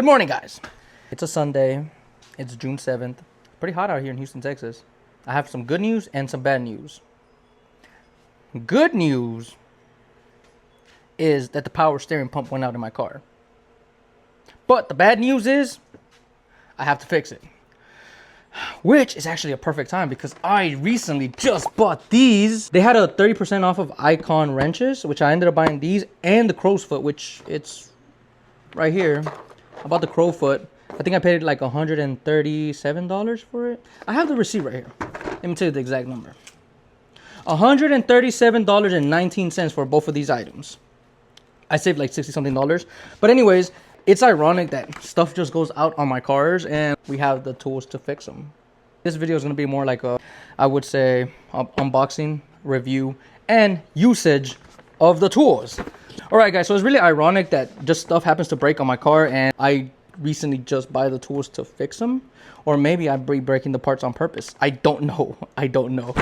Good morning, guys. It's a Sunday. It's June 7th. Pretty hot out here in Houston, Texas. I have some good news and some bad news. Good news is that the power steering pump went out in my car. But the bad news is I have to fix it. Which is actually a perfect time because I recently just bought these. They had a 30% off of Icon wrenches, which I ended up buying these, and the crow's foot, which it's right here. I bought the crow foot. I think I paid like $137 for it. I have the receipt right here. Let me tell you the exact number. $137.19 for both of these items. I saved like 60 something dollars. But anyways, it's ironic that stuff just goes out on my cars and we have the tools to fix them. This video is going to be more like I would say, unboxing, review, and usage of the tools. Alright guys, so it's really ironic that just stuff happens to break on my car and I recently just buy the tools to fix them. Or maybe I'm breaking the parts on purpose. I don't know. I don't know.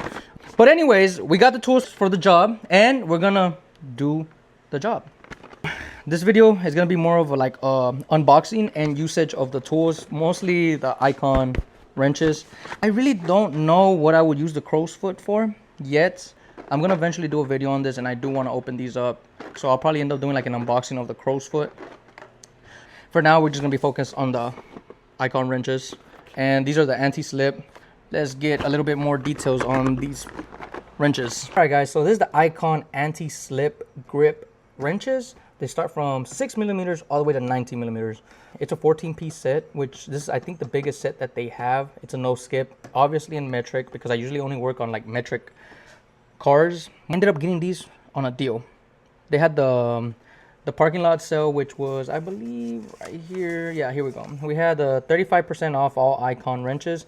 But anyways, we got the tools for the job and we're gonna do the job. This video is gonna be more of a like unboxing and usage of the tools, mostly the Icon wrenches. I really don't know what I would use the crow's foot for yet. I'm gonna eventually do a video on this and I do want to open these up. So I'll probably end up doing like an unboxing of the crow's foot. For now, we're just gonna be focused on the Icon wrenches. And these are the anti-slip. Let's get a little bit more details on these wrenches. Alright guys, so this is the Icon anti-slip grip wrenches. They start from 6 millimeters all the way to 19 millimeters. It's a 14-piece set, which this is I think the biggest set that they have. It's a no skip, obviously in metric, because I usually only work on like metric cars. I ended up getting these on a deal. They had the parking lot sale, which was I believe right here. Yeah, here we go. We had 35% off all Icon wrenches.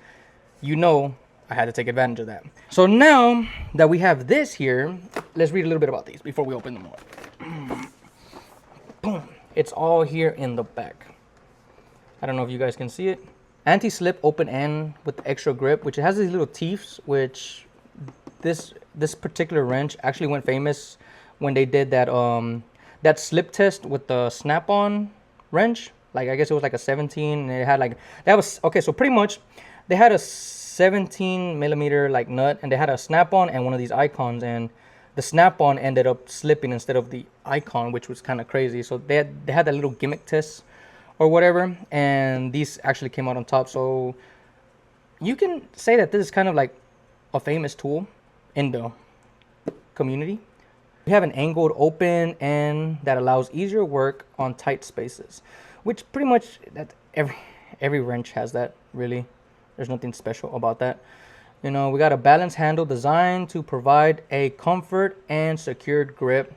You know I had to take advantage of that. So now that we have this here, let's read a little bit about these before we open them up. Boom. It's all here in the back. I don't know if you guys can see it. Anti-slip open end with extra grip, which it has these little teeth, which this particular wrench actually went famous when they did that that slip test with the snap-on wrench. Like I guess it was like a 17 and it had like that was okay, so pretty much they had a 17 millimeter like nut and they had a snap-on and one of these Icons, and the snap-on ended up slipping instead of the Icon, which was kind of crazy. So they had that little gimmick test or whatever, and these actually came out on top. So you can say that this is kind of like a famous tool in the community. We have an angled open end that allows easier work on tight spaces, which pretty much that every wrench has that, really. There's nothing special about that. You know, we got a balanced handle designed to provide a comfort and secured grip.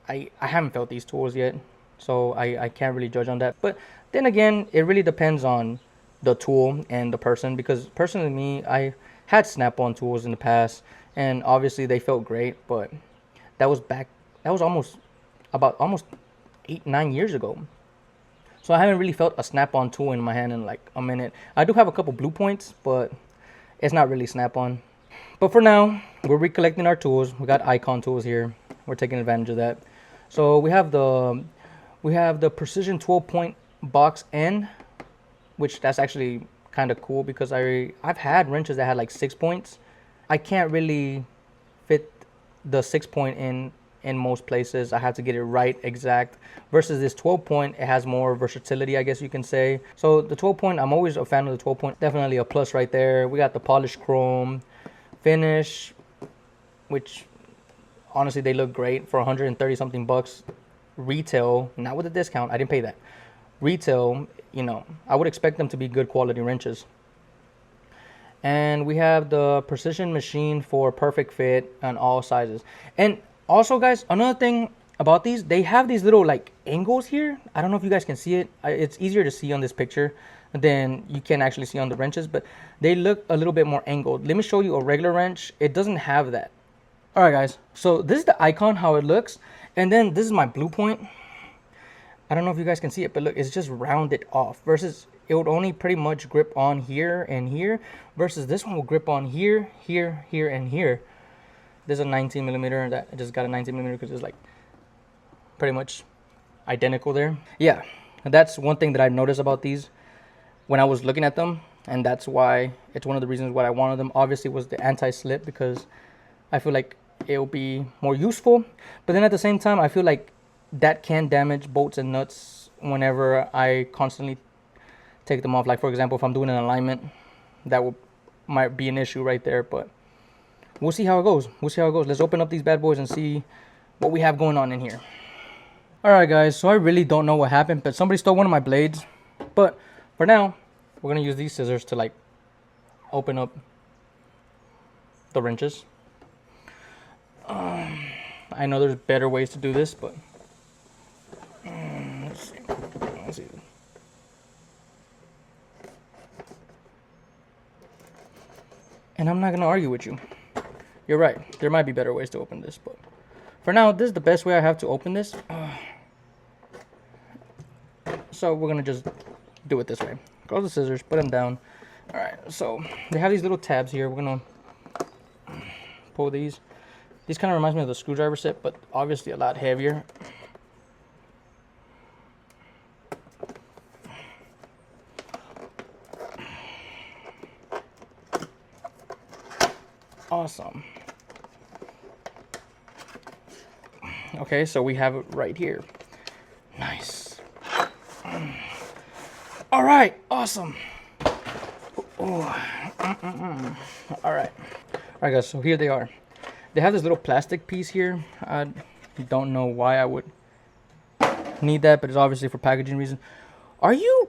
I haven't felt these tools yet, so I can't really judge on that. But then again, it really depends on the tool and the person, because personally me, I had snap-on tools in the past and obviously they felt great, but that was almost 8-9 years ago. So I haven't really felt a snap-on tool in my hand in like a minute. I do have a couple Blue Points, but it's not really snap-on. But for now, we're recollecting our tools. We got Icon tools here. We're taking advantage of that. So we have the Precision 12-point box end, which that's actually kind of cool because I've had wrenches that had like 6 points. I can't really fit the 6-point in most places. I have to get it right exact, versus this 12-point, it has more versatility, I guess you can say. So the 12-point, I'm always a fan of the 12-point. Definitely a plus right there. We got the polished chrome finish, which honestly they look great for 130 something bucks retail, not with a discount. I didn't pay that. Retail, you know, I would expect them to be good quality wrenches. And we have the precision machine for perfect fit on all sizes. And also guys, another thing about these, they have these little like angles here. I don't know if you guys can see it. It's easier to see on this picture than you can actually see on the wrenches, but they look a little bit more angled. Let me show you a regular wrench. It doesn't have that. All right guys, so this is the Icon, how it looks. And then this is my Blue Point. I don't know if you guys can see it, but look, it's just rounded off, versus it would only pretty much grip on here and here, versus this one will grip on here, here, here, and here. There's a 19 millimeter that I just got a 19 millimeter because it's like pretty much identical there. Yeah, That's one thing that I noticed about these when I was looking at them, and that's why it's one of the reasons why I wanted them. Obviously was the anti-slip, because I feel like it'll be more useful, but then at the same time I feel like that can damage bolts and nuts whenever I constantly take them off. Like for example, if I'm doing an alignment, that might be an issue right there, but we'll see how it goes. Let's open up these bad boys and see what we have going on in here. Alright guys, so I really don't know what happened, but somebody stole one of my blades. But for now, we're gonna use these scissors to like open up the wrenches. I know there's better ways to do this, but let's see. And I'm not gonna argue with you. You're right. There might be better ways to open this, but for now, this is the best way I have to open this. So we're gonna just do it this way. Close the scissors, put them down. All right. So they have these little tabs here. We're gonna pull these. These kind of reminds me of the screwdriver set, but obviously a lot heavier. Awesome. Okay, so we have it right here. Nice. All right, awesome. All right, guys, so here they are. They have this little plastic piece here. I don't know why I would need that, but it's obviously for packaging reasons. Are you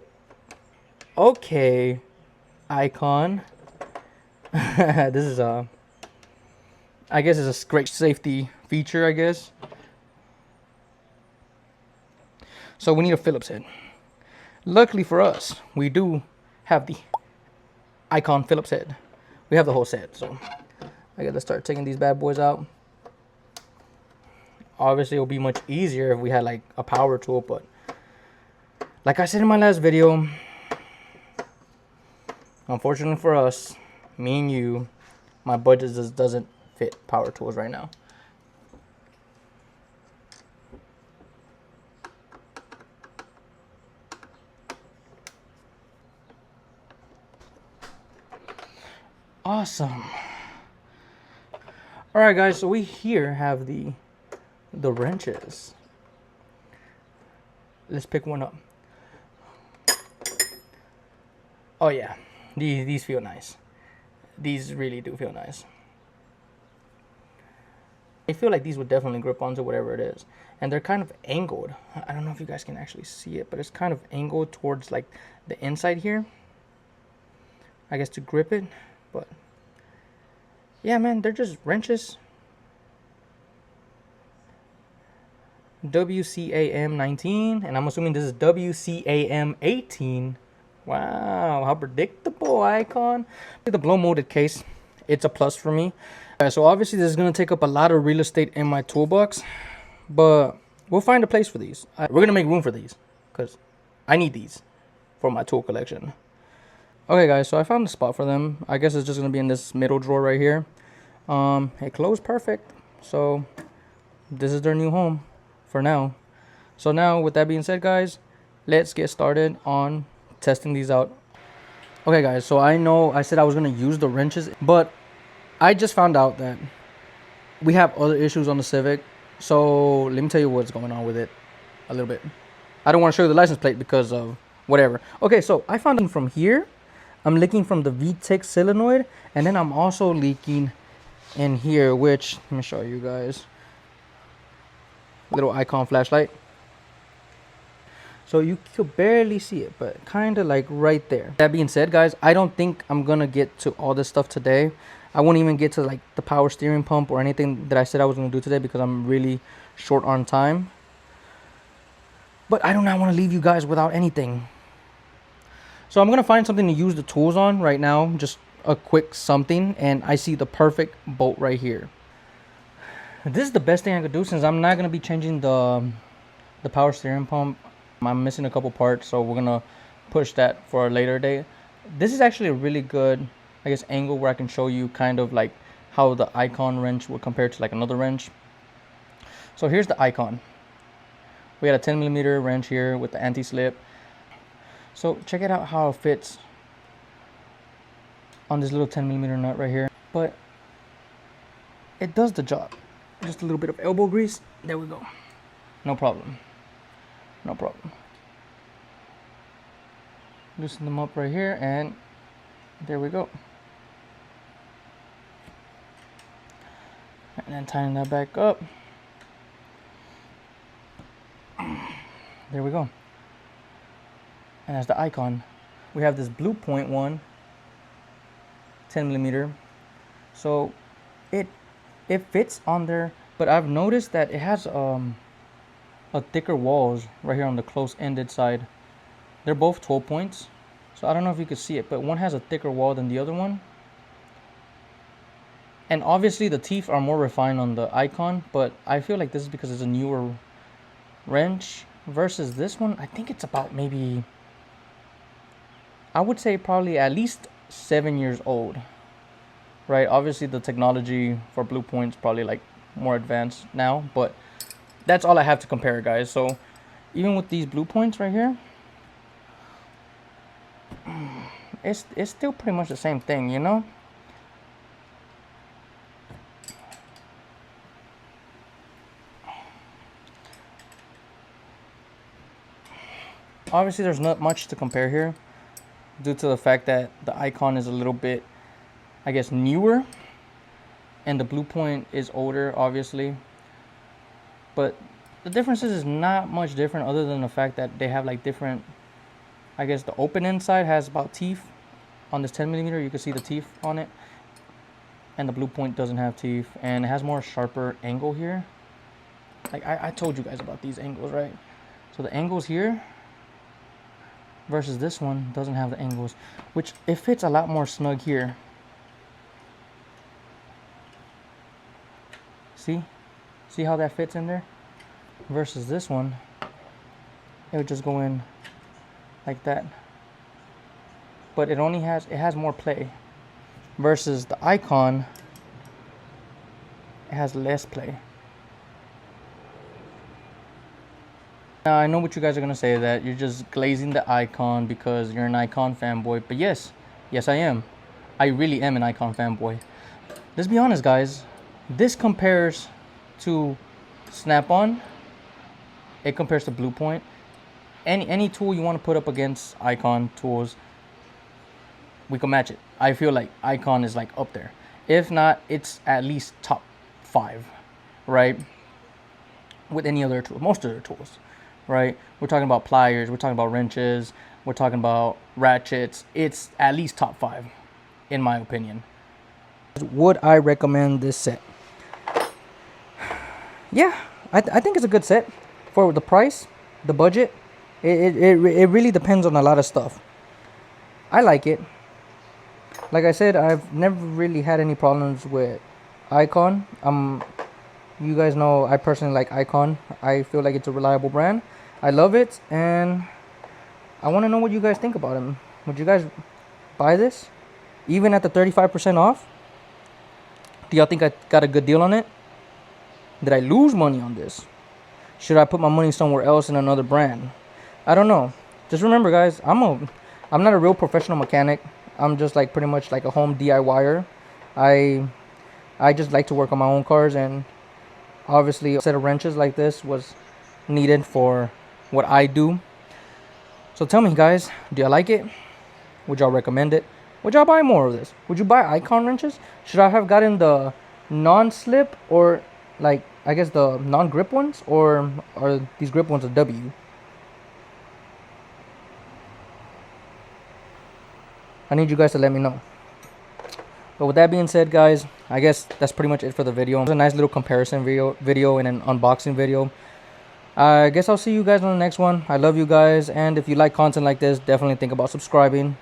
okay, Icon? This is I guess it's a great safety feature, I guess. So we need a Phillips head. Luckily for us, we do have the Icon Phillips head. We have the whole set, so I gotta start taking these bad boys out. Obviously, it would be much easier if we had like a power tool, but like I said in my last video, unfortunately for us, me and you, my budget just doesn't fit power tools right now. Awesome. All right, guys, so we here have the wrenches. Let's pick one up. Oh yeah, these feel nice. These really do feel nice. I feel like these would definitely grip onto whatever it is. And they're kind of angled. I don't know if you guys can actually see it, but it's kind of angled towards like the inside here, I guess, to grip it. But yeah, man, they're just wrenches. WCAM 19, and I'm assuming this is WCAM 18. Wow, how predictable, Icon. The blow molded case, it's a plus for me. So obviously this is going to take up a lot of real estate in my toolbox, but we'll find a place for these. We're going to make room for these because I need these for my tool collection. Okay guys, so I found a spot for them. I guess it's just going to be in this middle drawer right here. It closed perfect, so this is their new home for now. So now with that being said, guys, let's get started on testing these out. Okay guys, so I know I said I was going to use the wrenches, but I just found out that we have other issues on the Civic. So let me tell you what's going on with it a little bit. I don't want to show you the license plate because of whatever. Okay, so I found them from here. I'm leaking from the VTEC solenoid, and then I'm also leaking in here, which let me show you guys. Little Icon flashlight. So you could barely see it, but kind of like right there. That being said, guys, I don't think I'm gonna get to all this stuff today. I won't even get to like the power steering pump or anything that I said I was gonna do today because I'm really short on time. But I do not want to leave you guys without anything. So I'm gonna find something to use the tools on right now, just a quick something, and I see the perfect bolt right here. This is the best thing I could do since I'm not gonna be changing the power steering pump. I'm missing a couple parts, so we're gonna push that for a later date. This is actually a really good, I guess, angle where I can show you kind of like how the Icon wrench would compare to like another wrench. So here's the Icon. We had a 10mm wrench here with the anti-slip. So check it out how it fits on this little 10mm nut right here. But it does the job. Just a little bit of elbow grease. There we go. No problem. No problem. Loosen them up right here, and there we go. And then tighten that back up. There we go. And as the icon, we have this Blue Point one, 10mm. So it fits on there, but I've noticed that it has a thicker walls right here on the close-ended side. They're both 12 points, so I don't know if you can see it, but one has a thicker wall than the other one. And obviously the teeth are more refined on the icon, but I feel like this is because it's a newer wrench versus this one. I think it's about maybe, I would say probably at least 7 years old, right? Obviously the technology for Blue Point's probably like more advanced now, but that's all I have to compare, guys. So even with these Blue Points right here, it's still pretty much the same thing, you know. Obviously there's not much to compare here due to the fact that the icon is a little bit, I guess, newer, and the Blue Point is older, obviously. But the differences is not much different other than the fact that they have like different, I guess the open end side has about teeth. On this 10mm, you can see the teeth on it, and the Blue Point doesn't have teeth, and it has more sharper angle here. Like I told you guys about these angles, right? So the angles here versus this one doesn't have the angles, which it fits a lot more snug here. See how that fits in there? Versus this one, it would just go in like that. But it has more play. Versus the icon, it has less play. Now I know what you guys are gonna say, that you're just glazing the icon because you're an icon fanboy. But yes, I am. I really am an icon fanboy. Let's be honest, guys. This compares to Snap-on. It compares to Blue Point. Any tool you want to put up against icon tools, we can match it. I feel like icon is like up there. If not, it's at least top 5, right? With any other tool, most other tools, right? We're talking about pliers, we're talking about wrenches, we're talking about ratchets. It's at least top 5, in my opinion. Would I recommend this set? Yeah, I think it's a good set for the price, the budget. It really depends on a lot of stuff. I like it. Like I said, I've never really had any problems with Icon. You guys know I personally like Icon. I feel like it's a reliable brand. I love it, and I want to know what you guys think about them. Would you guys buy this, even at the 35% off? Do y'all think I got a good deal on it? Did I lose money on this? Should I put my money somewhere else in another brand? I don't know. Just remember, guys, I'm not a real professional mechanic. I'm just like pretty much like a home DIYer. I just like to work on my own cars, and obviously a set of wrenches like this was needed for what I do. So tell me, guys, do you like it? Would y'all recommend it? Would y'all buy more of this? Would you buy Icon wrenches? Should I have gotten the non-slip, or like I guess the non-grip ones, or are these grip ones a W? I need you guys to let me know. But with that being said, guys, I guess that's pretty much it for the video. It was a nice little comparison video and an unboxing video. I guess I'll see you guys on the next one. I love you guys, and if you like content like this, definitely think about subscribing.